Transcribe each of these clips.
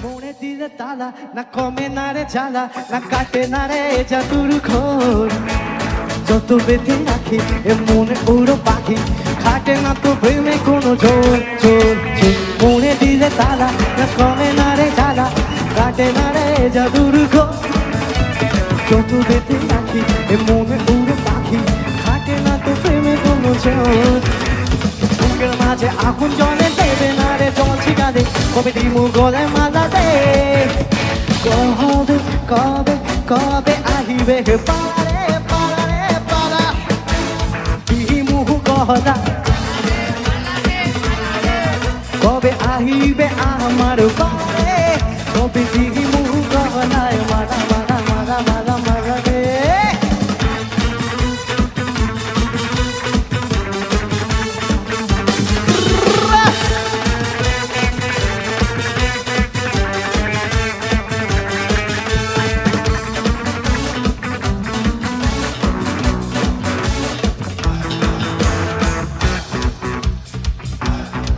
মনে দিলে তালা না কমে না রে জ্বালা না কাটে না রে জাদুর ঘোর যত বেঁধে রাখি এ মনে ওরো পাখি খাটে না তো প্রেমে কোনো জোর জোর জোর মনে দিলে তালা না কমে না রে জ্বালা কাটে না রে জাদুর ঘোর যত বেঁধে রাখি এ মনে ওরো পাখি খাটে না তো প্রেমে কোনো জোর বুকের মাঝে আগুন জ্বলে দেবে না রে জ্বলছি গালে কবে দিমু গলায় মালা দে কবে কবে কবে আহিবে পারে পারে পারা দিমু গলা কবে আহিবে আমার পারে কবে দিমু গলায় মালা মালা মালা মালা মালা রে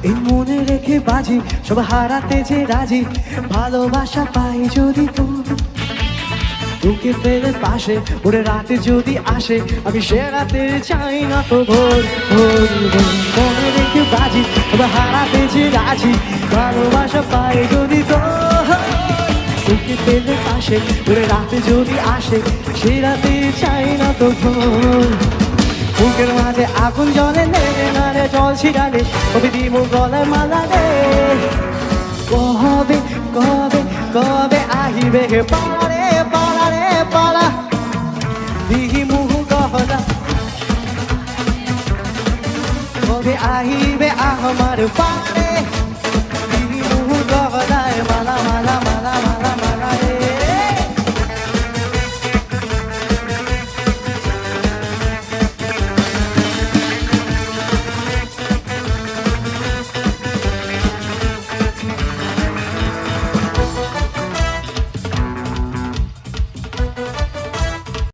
এই মনে রেখে বাজি সব হারাতে যে রাজি ভালোবাসা পাই যদি তোকে ফেলে পাশে ওরে রাতে যদি আসে আমি সে রাতে চাই না তো ভোর ভোর ভোর মনে রেখে বাজি সব হারাতে যে রাজি ভালোবাসা পাই যদি তোকে ফেলে পাশে ওরে রাতে যদি আসে সে রাতে চাই না তো ভোর বুকের মাঝে আগুন জ্বলে নেবে না রে জল ছিটালে কবে দিমু গলায় মালা রে কবে কবে কবে আহিবে পারে পারা রে পারা দিমু গলা কবে আহিবে আমার পারে